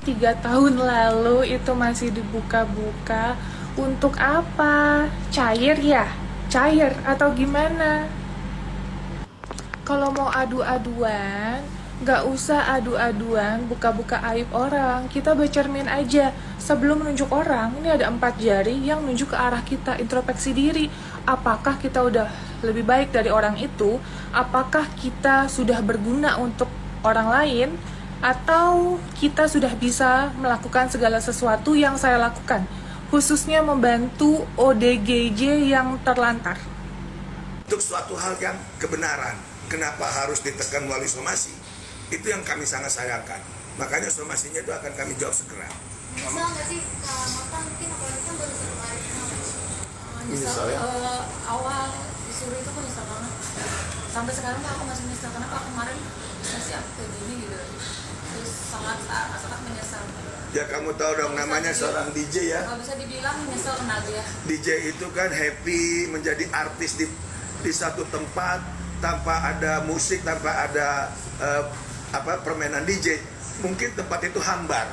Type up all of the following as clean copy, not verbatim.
3 tahun lalu itu masih dibuka-buka. Untuk apa? Cair ya? Cair atau gimana? Kalau mau adu-aduan, nggak usah adu-aduan buka-buka aib orang. Kita bercermin aja. Sebelum menunjuk orang, ini ada 4 jari yang menunjuk ke arah kita. Introspeksi diri. Apakah kita udah lebih baik dari orang itu? Apakah kita sudah berguna untuk orang lain? Atau kita sudah bisa melakukan segala sesuatu yang saya lakukan, khususnya membantu ODGJ yang terlantar. Untuk suatu hal yang kebenaran, kenapa harus ditekan melalui somasi? Itu yang kami sangat sayangkan. Makanya somasinya itu akan kami jawab segera. Misal nggak sih, Mata mungkin apalagi kan baru kemarin Misal ya? awal disuruh itu kan nyesel banget. Sampai sekarang tuh aku masih nyesel, kenapa kemarin sih aku kayak gini gitu. Terus sangat menyesal. Ya kamu tahu dong namanya seorang DJ ya. Kalau bisa dibilang nyesel kena dia. DJ itu kan happy menjadi artis di satu tempat tanpa ada musik, tanpa ada permainan DJ. Mungkin tempat itu hambar.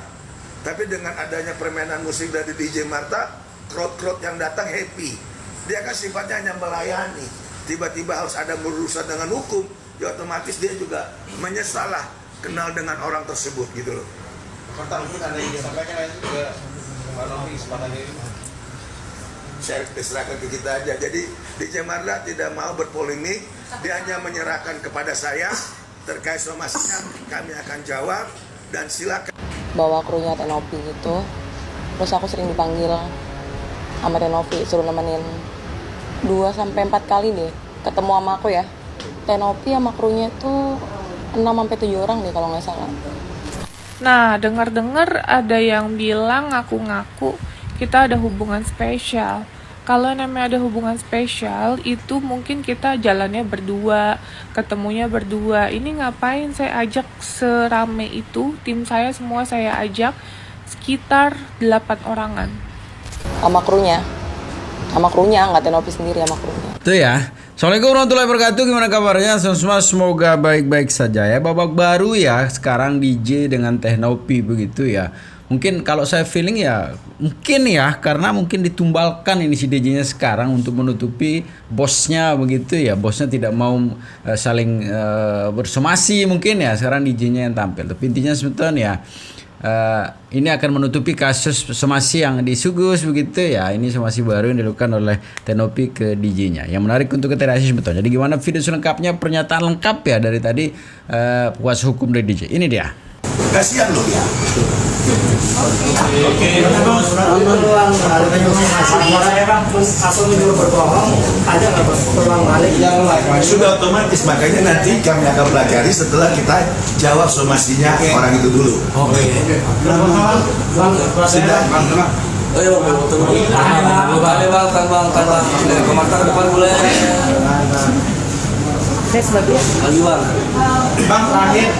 Tapi dengan adanya permainan musik dari DJ Marta, crowd yang datang happy. Dia kan sifatnya hanya melayani. Tiba-tiba harus ada berurusan dengan hukum, ya otomatis dia juga menyesal lah kenal dengan orang tersebut gitu loh. Mungkin ada yang disampaikan itu juga Pak Novi kesempatan ini. Saya serahkan ke kita aja. Jadi DJ Marta tidak mau berpolemik, dia hanya menyerahkan kepada saya terkait somasinya, kami akan jawab dan silakan. Bawa krunya Tenopi gitu, terus aku sering dipanggil sama Tenopi suruh nemenin 2-4 kali deh ketemu sama aku ya. Tenopi sama krunya tuh 6-7 orang deh kalau nggak salah. Nah, dengar-dengar ada yang bilang ngaku-ngaku kita ada hubungan spesial. Kalau namanya ada hubungan spesial, itu mungkin kita jalannya berdua, ketemunya berdua. Ini ngapain saya ajak serame itu, tim saya semua saya ajak sekitar 8 orangan. Sama krunya nggak Tenopi sendiri, sama krunya. Itu ya. Assalamualaikum warahmatullahi wabarakatuh. Gimana kabarnya? Semua semoga baik-baik saja ya. Babak baru ya sekarang DJ dengan Tenopi begitu ya. Mungkin kalau saya feeling ya mungkin ya karena mungkin ditumbalkan ini si DJ-nya sekarang untuk menutupi bosnya begitu ya. Bosnya tidak mau saling bersomasi mungkin ya. Sekarang DJ-nya yang tampil. Tapi intinya sebetulnya ya ini akan menutupi kasus somasi yang disugus begitu ya. Ini somasi baru yang dilakukan oleh Tenopi ke DJ-nya. Yang menarik untuk kita reaksi sebetulnya. Jadi gimana video selengkapnya, pernyataan lengkap ya dari tadi kuasa hukum dari DJ. Ini dia. Kasihan loh ya. Oke, terus peluang aku menyuruh berbohong, ada nggak peluang balik? Sudah otomatis, makanya nanti kami akan pelajari setelah kita jawab somasinya orang itu dulu. Oke. Sudah. Ayo bang, komentar depan boleh. Saya sebagai Lagi bang. Bang terakhir.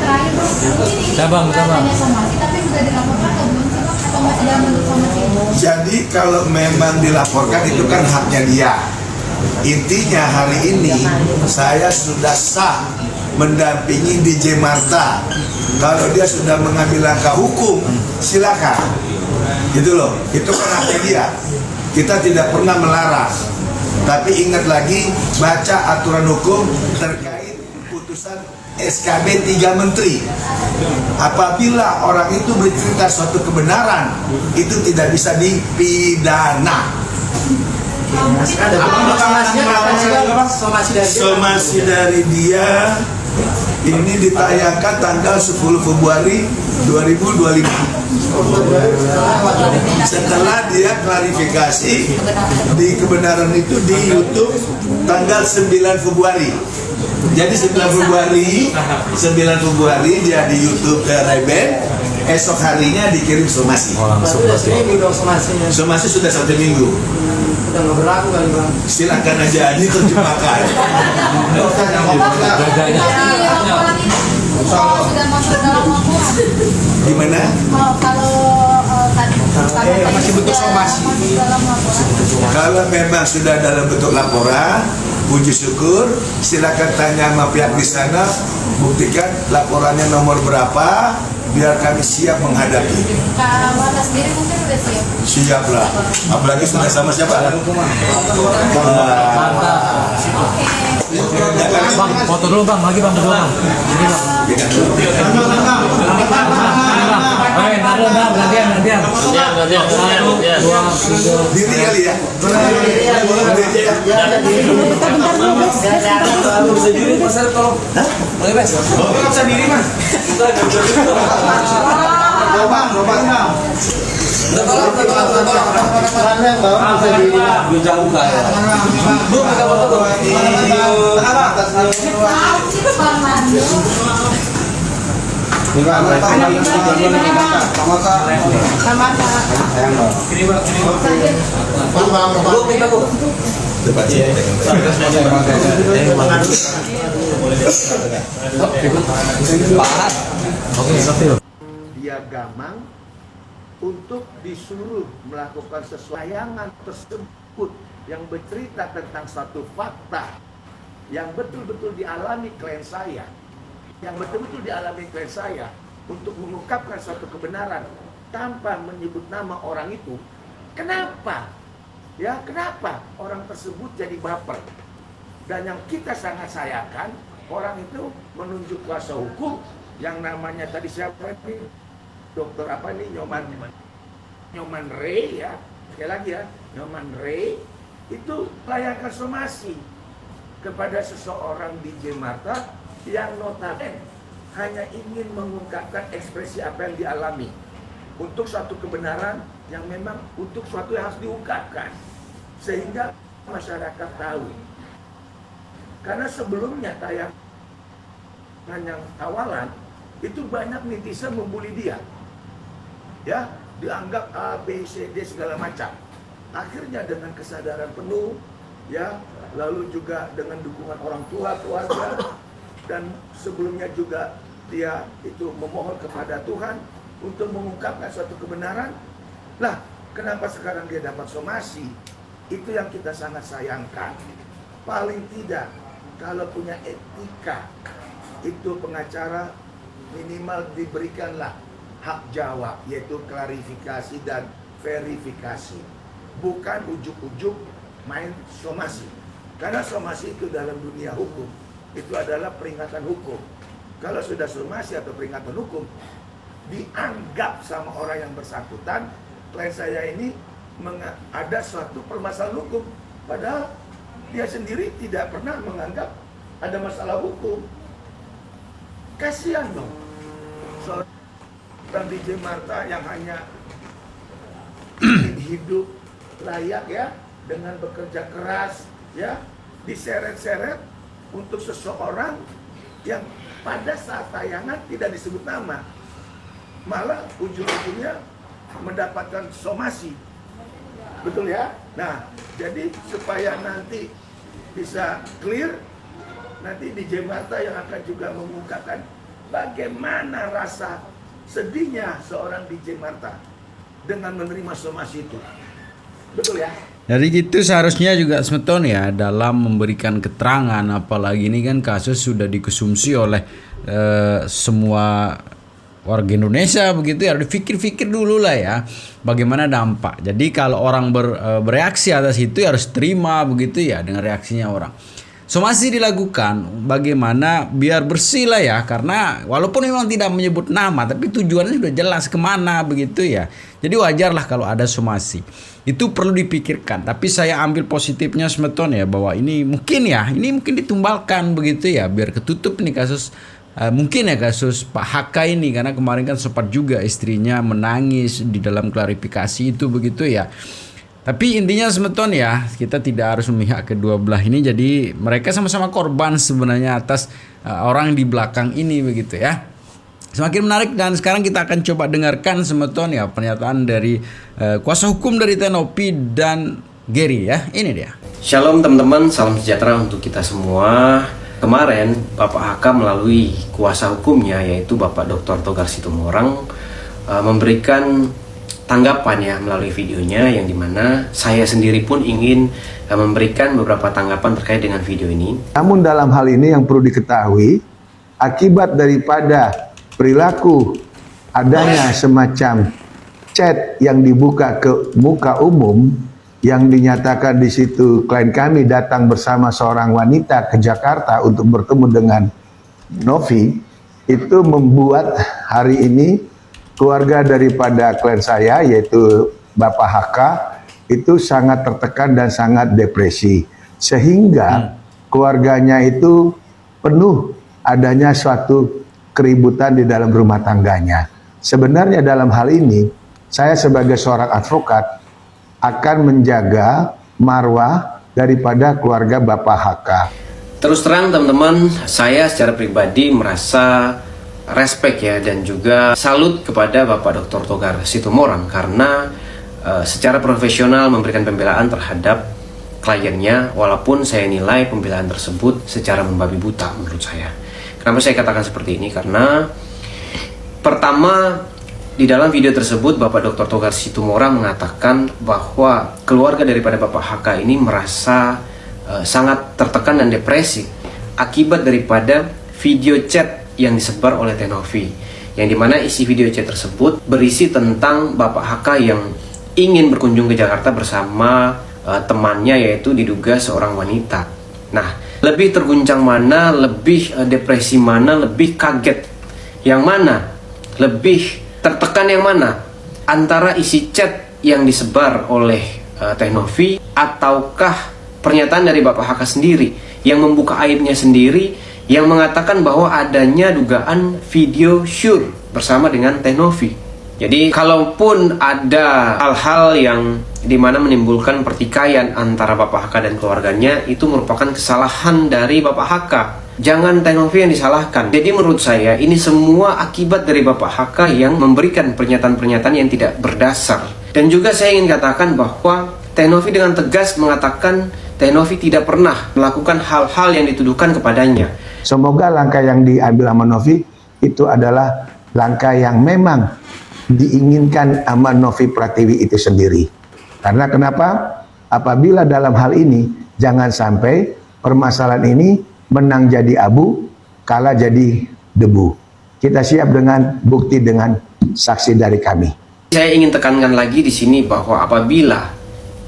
Cabang. Tapi sudah dilaporkan atau belum sih, Bang? Atau masih dalam bentuk somasi? Jadi kalau memang dilaporkan itu kan haknya dia. Intinya hari ini saya sudah sah mendampingi DJ Marta. Kalau dia sudah mengambil langkah hukum, silakan. Gitu loh, itu kan haknya dia. Kita tidak pernah melarang. Tapi ingat lagi, baca aturan hukum terkait putusan SKB 3 Menteri. Apabila orang itu bercerita suatu kebenaran, itu tidak bisa dipidana. Somasi dari dia ini ditayangkan tanggal 10 Februari 2025. Setelah dia klarifikasi di kebenaran itu di YouTube tanggal 9 Februari. Jadi 9 Februari dia di YouTube ke Reben. Esok harinya dikirim somasi. Sudah seminggu dong somasinya. Somasi sudah 1 minggu. Udah nggak berlaku kali bang. Silakan aja diterjemahkan. Kalau sudah masuk dalam laporan, Gimana? kalau tadi masih bentuk somasi. masuk dalam laporan. Kalau memang sudah dalam bentuk laporan, puji syukur, silakan tanya sama pihak di sana, buktikan laporannya nomor berapa, biar kami siap menghadapi. Kak Warna sendiri mungkin udah siap. Siap lah, apalagi sudah sama siapa? Bang, foto dulu bang, lagi bang berdua bang. Ini bang. Oke, gantian. Diri kali ya. Boleh bes? Nggak bisa diri mas. Bang. Jauh buka ya. Bu, kita foto tuh. Dia gamang untuk disuruh melakukan sesuayangan tersebut yang bercerita tentang satu fakta yang betul-betul dialami klien saya, untuk mengungkapkan suatu kebenaran tanpa menyebut nama orang itu. Kenapa? Ya, kenapa orang tersebut jadi baper? Dan yang kita sangat sayangkan, orang itu menunjuk kuasa hukum yang namanya tadi siapa ini? Dokter apa nih? Nyoman Ray ya. Sekali lagi ya, Nyoman Ray itu melayangkan somasi kepada seseorang DJ Marta yang notabene hanya ingin mengungkapkan ekspresi apa yang dialami untuk suatu kebenaran yang memang untuk suatu yang harus diungkapkan sehingga masyarakat tahu. Karena sebelumnya tayangan yang awalan itu banyak netizen membuli dia, ya, dianggap A, B, C, D segala macam. Akhirnya dengan kesadaran penuh, ya, lalu juga dengan dukungan orang tua, keluarga, dan sebelumnya juga dia itu memohon kepada Tuhan untuk mengungkapkan suatu kebenaran. Lah, kenapa sekarang dia dapat somasi? Itu yang kita sangat sayangkan. Paling tidak, kalau punya etika, itu pengacara minimal diberikanlah hak jawab, yaitu klarifikasi dan verifikasi. Bukan ujuk-ujuk main somasi. Karena somasi itu dalam dunia hukum, itu adalah peringatan hukum. Kalau sudah somasi atau peringatan hukum, dianggap sama orang yang bersangkutan, klien saya ini ada suatu permasalahan hukum. Padahal dia sendiri tidak pernah menganggap ada masalah hukum. Kasihan dong seorang DJ Marta yang hanya hidup layak ya, dengan bekerja keras ya, diseret-seret untuk seseorang yang pada saat tayangan tidak disebut nama, malah ujung-ujungnya mendapatkan somasi. Betul ya? Nah, jadi supaya nanti bisa clear, nanti DJ Marta yang akan juga mengungkapkan bagaimana rasa sedihnya seorang DJ Marta dengan menerima somasi itu. Betul ya? Jadi gitu seharusnya juga Smeton ya dalam memberikan keterangan, apalagi ini kan kasus sudah dikonsumsi oleh semua warga Indonesia begitu ya, dipikir-pikir dulu lah ya bagaimana dampak. Jadi kalau orang bereaksi atas itu ya harus terima begitu ya dengan reaksinya orang. Somasi dilakukan bagaimana biar bersih lah ya, karena walaupun memang tidak menyebut nama tapi tujuannya sudah jelas kemana begitu ya. Jadi wajarlah kalau ada somasi. Itu perlu dipikirkan. Tapi saya ambil positifnya Smeton ya, bahwa ini mungkin ditumbalkan begitu ya biar ketutup nih kasus. Mungkin ya kasus Pak HK ini, karena kemarin kan sempat juga istrinya menangis di dalam klarifikasi itu begitu ya. Tapi intinya Smeton ya, kita tidak harus memihak kedua belah ini. Jadi mereka sama-sama korban sebenarnya atas orang di belakang ini begitu ya. Semakin menarik, dan sekarang kita akan coba dengarkan Smeton ya pernyataan dari kuasa hukum dari Tenopi dan Gary ya. Ini dia. Shalom teman-teman, salam sejahtera untuk kita semua. Kemarin Bapak HK melalui kuasa hukumnya yaitu Bapak Dr. Togar Situmorang memberikan tanggapan ya melalui videonya, yang dimana saya sendiri pun ingin memberikan beberapa tanggapan terkait dengan video ini. Namun dalam hal ini yang perlu diketahui, akibat daripada perilaku adanya semacam chat yang dibuka ke muka umum yang dinyatakan di situ klien kami datang bersama seorang wanita ke Jakarta untuk bertemu dengan Novi, itu membuat hari ini keluarga daripada klien saya yaitu Bapak HK itu sangat tertekan dan sangat depresi, sehingga keluarganya itu penuh adanya suatu keributan di dalam rumah tangganya. Sebenarnya dalam hal ini saya sebagai seorang advokat akan menjaga marwah daripada keluarga Bapak HK. Terus terang teman-teman, saya secara pribadi merasa respect ya dan juga salut kepada Bapak Dr. Togar Situmorang karena secara profesional memberikan pembelaan terhadap kliennya, walaupun saya nilai pembelaan tersebut secara membabi buta menurut saya. Kenapa saya katakan seperti ini? Karena pertama, di dalam video tersebut Bapak Dr. Togar Situmorang mengatakan bahwa keluarga daripada Bapak HK ini merasa sangat tertekan dan depresi akibat daripada video chat yang disebar oleh Teh Novi, yang dimana isi video chat tersebut berisi tentang Bapak HK yang ingin berkunjung ke Jakarta bersama temannya, yaitu diduga seorang wanita. Nah, lebih terguncang mana, lebih depresi mana, lebih kaget yang mana, lebih tertekan yang mana, antara isi chat yang disebar oleh Teh Novi ataukah pernyataan dari Bapak HK sendiri yang membuka aibnya sendiri, yang mengatakan bahwa adanya dugaan video shoot bersama dengan Teh Novi. Jadi kalaupun ada hal-hal yang dimana menimbulkan pertikaian antara Bapak HK dan keluarganya, itu merupakan kesalahan dari Bapak HK. Jangan Teh Novi yang disalahkan. Jadi menurut saya ini semua akibat dari Bapak HK yang memberikan pernyataan-pernyataan yang tidak berdasar. Dan juga saya ingin katakan bahwa Teh Novi dengan tegas mengatakan Teh Novi tidak pernah melakukan hal-hal yang dituduhkan kepadanya. Semoga langkah yang diambil sama Novi itu adalah langkah yang memang diinginkan sama Novi Pratiwi itu sendiri. Karena kenapa? Apabila dalam hal ini jangan sampai permasalahan ini menang jadi abu, kalah jadi debu. Kita siap dengan bukti dengan saksi dari kami. Saya ingin tekankan lagi di sini bahwa apabila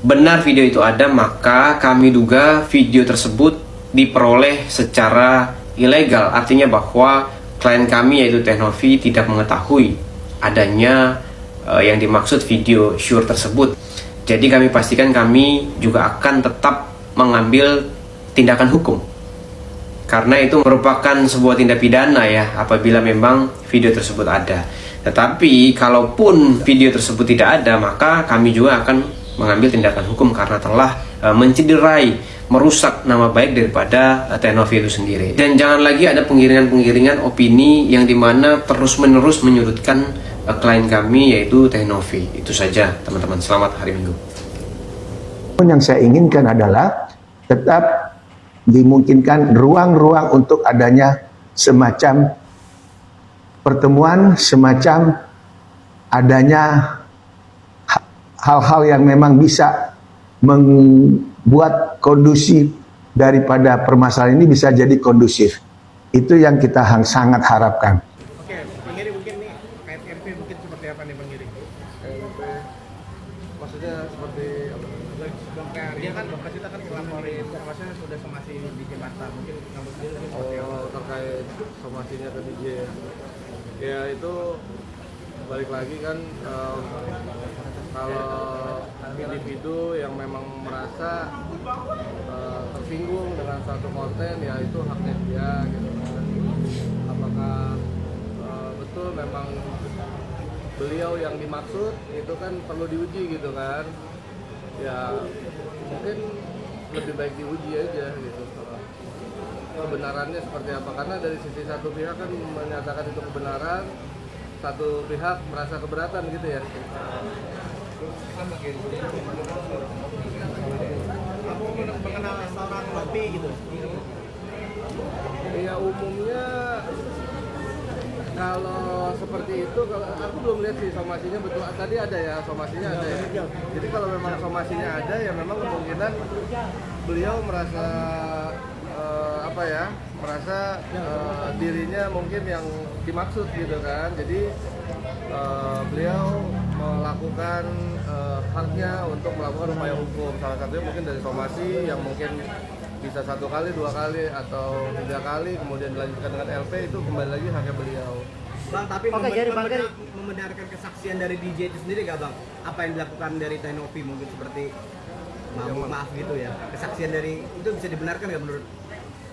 benar video itu ada, maka kami duga video tersebut diperoleh secara ilegal. Artinya bahwa klien kami yaitu Teh Novi tidak mengetahui adanya yang dimaksud video shoot tersebut. Jadi kami pastikan kami juga akan tetap mengambil tindakan hukum, karena itu merupakan sebuah tindak pidana ya apabila memang video tersebut ada. Tetapi kalaupun video tersebut tidak ada, maka kami juga akan mengambil tindakan hukum karena telah mencederai, merusak nama baik daripada Teh Novi itu sendiri. Dan jangan lagi ada penggiringan-penggiringan opini yang dimana terus-menerus menyudutkan klien kami yaitu Teh Novi. Itu saja teman-teman, selamat hari Minggu. Yang saya inginkan adalah tetap dimungkinkan ruang-ruang untuk adanya semacam pertemuan, semacam adanya hal-hal yang memang bisa membuat kondusif daripada permasalahan ini bisa jadi kondusif. Itu yang kita sangat harapkan. Oke, Bang Giri mungkin nih KMP mungkin seperti apa nih Bang Giri? KMP maksudnya seperti apa? Dia kan Bapak kita kan ngelaporin maksudnya sudah somasi di Jakarta, mungkin kamu sendiri seperti apa? Terkait somasinya ke DJ ya itu balik lagi kan kalau individu yang memang merasa tersinggung dengan satu konten ya itu haknya dia gitu kan. Apakah betul memang beliau yang dimaksud itu kan perlu diuji gitu kan ya, mungkin lebih baik diuji aja gitu kebenarannya seperti apa, karena dari sisi satu pihak kan menyatakan itu kebenaran, satu pihak merasa keberatan gitu ya. Kamu mengenal seorang Novi gitu? Ya umumnya kalau seperti itu, kalau aku belum lihat sih somasinya betul. Tadi ada ya somasinya ada ya. Jadi kalau memang somasinya ada ya memang kemungkinan beliau merasa merasa dirinya mungkin yang dimaksud gitu kan. Jadi beliau melakukan haknya untuk melakukan upaya hukum. Salah satunya mungkin dari somasi yang mungkin bisa 1 kali, 2 kali, atau 3 kali, kemudian dilanjutkan dengan LP, itu kembali lagi haknya beliau. Bang, tapi membenarkan kesaksian dari DJ itu sendiri gak bang? Apa yang dilakukan dari Tenopi mungkin seperti maaf gitu ya, kesaksian dari itu bisa dibenarkan gak menurut?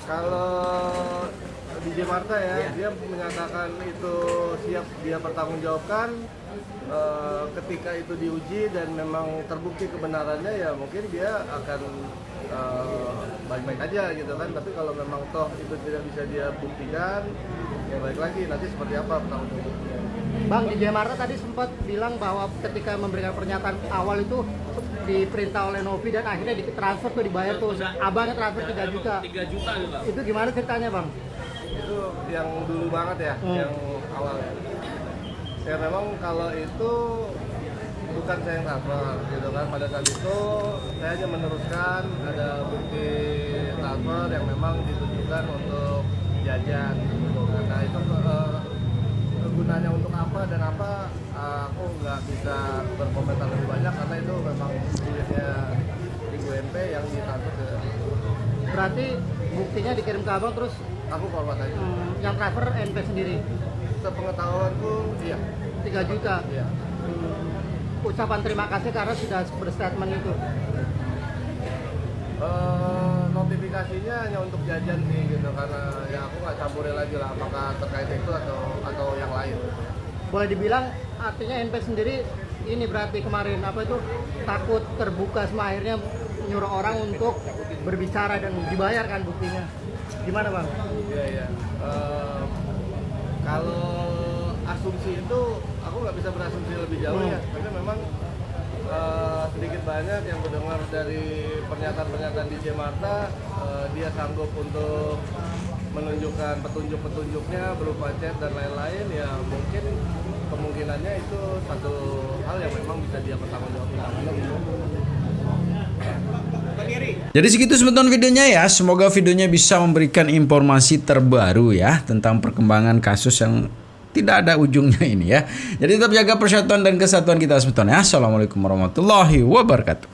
Kalau DJ Marta ya, dia menyatakan itu siap dia pertanggungjawabkan ketika itu diuji dan memang terbukti kebenarannya, ya mungkin dia akan baik-baik aja gitu kan. Tapi kalau memang toh itu tidak bisa dia buktikan, ya baik lagi nanti seperti apa pertanggungjawabnya. Bang, DJ Marta tadi sempat bilang bahwa ketika memberikan pernyataan awal itu diperintah oleh Novi dan akhirnya ditransfer tuh, dibayar tuh, abangnya transfer 3 juta. 3 juta gitu bang. Itu gimana ceritanya bang? Itu yang dulu banget ya, yang awal ya. Ya memang kalau itu bukan saya yang transfer gitu kan. Pada saat itu saya hanya meneruskan ada bukti transfer yang memang ditujukan untuk jajan gitu kan. Nah itu kegunaannya untuk apa dan apa, aku nggak bisa berkomentar lebih banyak karena itu memang duitnya di UNP yang ditransfer ke. Berarti buktinya dikirim ke abang terus Aku forward aja. Yang transfer NP sendiri? Sepengetahuanku iya. 3 juta? Iya. Ucapan terima kasih karena sudah berstatement itu? Notifikasinya hanya untuk jajan sih gitu, karena ya aku nggak campurin lagi lah apakah terkait itu atau yang lain. Boleh dibilang artinya NP sendiri ini berarti kemarin apa itu takut terbuka semua, akhirnya nyuruh orang untuk berbicara dan dibayarkan buktinya. Gimana bang? Iya. Kalau asumsi itu aku nggak bisa berasumsi lebih jauh ya, karena memang sedikit banyak yang mendengar dari pernyataan-pernyataan DJ Marta, dia sanggup untuk menunjukkan petunjuk-petunjuknya berupa chat dan lain-lain, ya mungkin kemungkinannya itu satu hal yang memang bisa dia pertanggungjawabkan. Jadi segitu sebentar videonya ya. Semoga videonya bisa memberikan informasi terbaru ya tentang perkembangan kasus yang tidak ada ujungnya ini ya. Jadi tetap jaga persatuan dan kesatuan kita sebentar ya. Assalamualaikum warahmatullahi wabarakatuh.